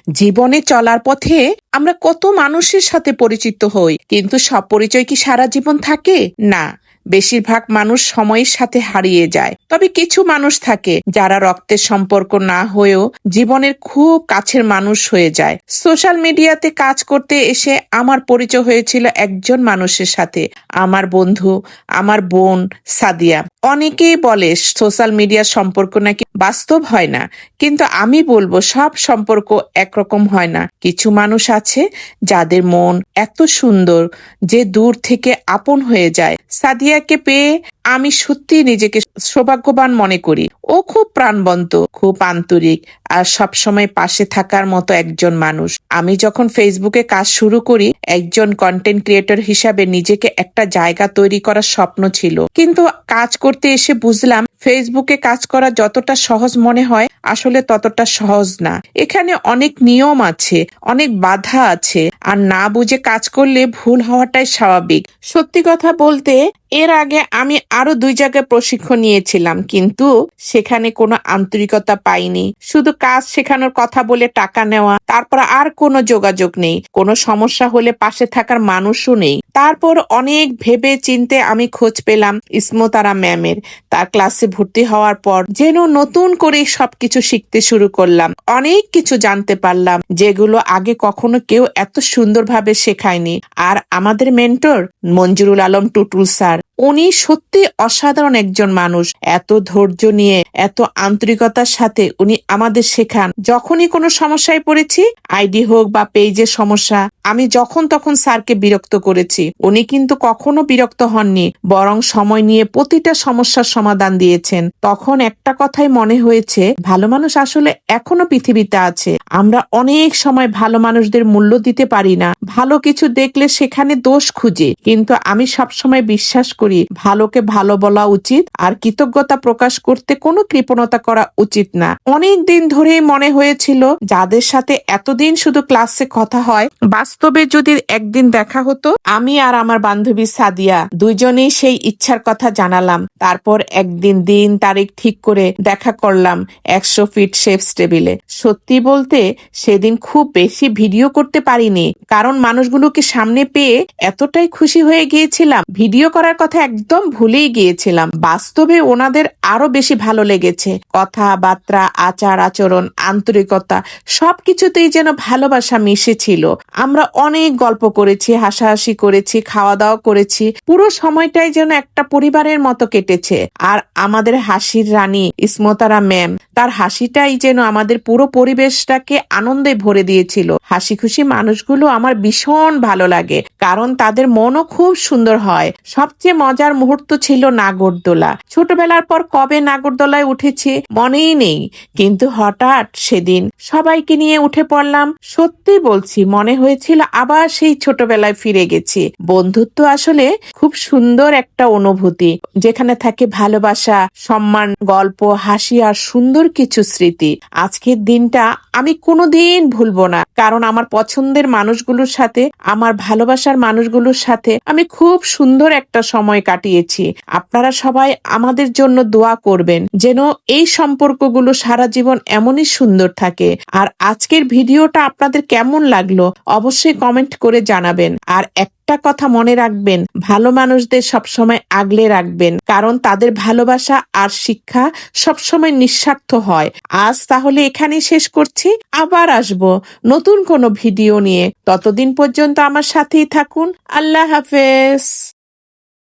জীবনে চলার পথে আমরা কত মানুষের সাথে পরিচিত হই, কিন্তু সব পরিচয় কি সারা জীবন থাকে? না, বেশিরভাগ মানুষ সময়ের সাথে হারিয়ে যায়। তবে কিছু মানুষ থাকে যারা রক্তের সম্পর্ক না হয়েও জীবনের খুব কাছের মানুষ হয়ে যায়। সোশ্যাল মিডিয়াতে কাজ করতে এসে আমার পরিচয় হয়েছিল একজন মানুষের সাথে, আমার বন্ধু, আমার বোন সাদিয়া। অনেকেই বলে সোশ্যাল মিডিয়ার সম্পর্ক নাকি বাস্তব হয় না, কিন্তু আমি বলবো সব সম্পর্ক একরকম হয় না। কিছু মানুষ আছে যাদের মন এত সুন্দর যে দূর থেকে আপন হয়ে যায়। সাদিয়াকে পেয়ে আমি সত্যি নিজেকে সৌভাগ্যবান মনে করি। ও খুব প্রাণবন্ত, খুব আন্তরিক আর সবসময় পাশে থাকার মতো একজন মানুষ। আমি যখন ফেসবুকে কাজ শুরু করি, একজন কন্টেন্ট ক্রিয়েটর হিসাবে নিজেকে একটা জায়গা তৈরি করার স্বপ্ন ছিল, কিন্তু কাজ করতে এসে বুঝলাম ফেসবুকে কাজ করা যতটা সহজ মনে হয় আসলে ততটা সহজ না। এখানে অনেক নিয়ম আছে, অনেক বাধা আছে, আর না বুঝে কাজ করলে ভুল হওয়াটাই স্বাভাবিক। সত্যি কথা বলতে এর আগে আমি আরো 2 জায়গায় প্রশিক্ষণ নিয়েছিলাম, কিন্তু সেখানে কোনো আন্তরিকতা পাইনি। শুধু কাজ শেখানোর কথা বলে টাকা নেওয়া, তারপর আর কোনো যোগাযোগ নেই, কোনো সমস্যা হলে পাশে থাকার মানুষও নেই। তারপর অনেক ভেবে চিন্তে আমি খোঁজ পেলাম ইসমতারা ম্যামের। তার ক্লাসে ভর্তি হওয়ার পর যেন নতুন করে সবকিছু শিখতে শুরু করলাম। অনেক কিছু জানতে পারলাম যেগুলো আগে কখনো কেউ এত সুন্দরভাবে শেখায়নি। আর আমাদের মেন্টর মঞ্জুরুল আলম টুটুল স্যার, উনি সত্যি অসাধারণ একজন মানুষ। এত ধৈর্য নিয়ে, এত আন্তরিকতার সাথে উনি আমাদের শেখান। যখনই কোনো সমস্যায় পড়েছি, আইডি হোক বা পেজের সমস্যা, আমি যখন তখন স্যারকে বিরক্ত করেছি, উনি কিন্তু কখনো বিরক্ত হননি, বরং সময় নিয়ে প্রতিটা সমস্যার সমাধান দিয়েছেন। তখন একটা কথাই মনে হয়েছে, ভালো মানুষ আসলে এখনো পৃথিবীতে আছে। আমরা অনেক সময় ভালো মানুষদের মূল্য দিতে পারি না, ভালো কিছু দেখলে সেখানে দোষ খুঁজি, কিন্তু আমি সবসময় বিশ্বাস করি ভালোকে ভালো বলা উচিত, আর কৃতজ্ঞতা প্রকাশ করতে কোনো কৃপণতা করা উচিত না। অনেক দিন ধরেই মনে হয়েছিল যাদের সাথে এতদিন শুধু ক্লাসে কথা হয়, বাস্তবে যদি একদিন দেখা হতো। আমি আর আমার বান্ধবী সাদিয়া দুইজনেই সেই ইচ্ছার কথা জানালাম। তারপর একদিন দিন তারিখ ঠিক করে দেখা করলাম 100 ফিট শেফস টেবিলে। সত্যি বলতে সেদিন খুব বেশি ভিডিও করতে পারিনি, কারণ মানুষগুলোকে সামনে পেয়ে এতটাই খুশি হয়ে গিয়েছিলাম, ভিডিও করার কথা একদম ভুলেই গিয়েছিলাম। বাস্তবে ওনাদের আরো বেশি ভালো লেগেছে। কথাবার্তা, আচার আচরণ, আন্তরিকতা সবকিছুতেই যেন ভালোবাসা মিশেছিল। আমরা অনেক গল্প করেছি, হাসাহাসি করেছি, খাওয়া দাওয়া করেছি। পুরো সময়টাই যেন একটা পরিবারের মতো কেটেছে। আর আমাদের হাসির রানী ইসমতারা ম্যাম, তার হাসিটাই যেন আমাদের পুরো পরিবেশটাকে আনন্দে ভরে দিয়েছিল। হাসি খুশি মানুষগুলো আমার ভীষণ ভালো লাগে, কারণ তাদের মনও খুব সুন্দর হয়। সবচেয়ে মজার মুহূর্ত ছিল নাগরদোলা। ছোটবেলার পর কবে নাগরদোলায় উঠেছি মনেই নেই, কিন্তু হঠাৎ সেদিন সবাইকে নিয়ে উঠে পড়লাম। সত্যি বলছি, মনে হয়েছিল আবার সেই ছোটবেলায় ফিরে গেছি। বন্ধুত্ব আসলে খুব সুন্দর একটা অনুভূতি, যেখানে থাকে ভালোবাসা, সম্মান, গল্প, হাসি আর সুন্দর কিছু স্মৃতি। আজকের দিনটা আমি কোনোদিন ভুলবো না, কারণ আমার পছন্দের মানুষগুলোর সাথে, আমার ভালোবাসার মানুষগুলোর সাথে আমি খুব সুন্দর একটা সময় কাটিয়েছি। আপনারা সবাই আমাদের জন্য দোয়া করবেন যেন এই সম্পর্কগুলো সারা জীবন এমনই সুন্দর থাকে। আর আজকের ভিডিওটা আপনাদের কেমন লাগলো অবশ্যই কমেন্ট করে জানাবেন। আর একটা কথা মনে রাখবেন, ভালো মানুষদের সবসময় আগলে রাখবেন, কারণ তাদের ভালোবাসা আর শিক্ষা সবসময় নিঃস্বার্থ হয়। আজ তাহলে এখানেই শেষ করছি, আবার আসবো নতুন কোনো ভিডিও নিয়ে। ততদিন পর্যন্ত আমার সাথেই থাকুন। আল্লাহ হাফেজ।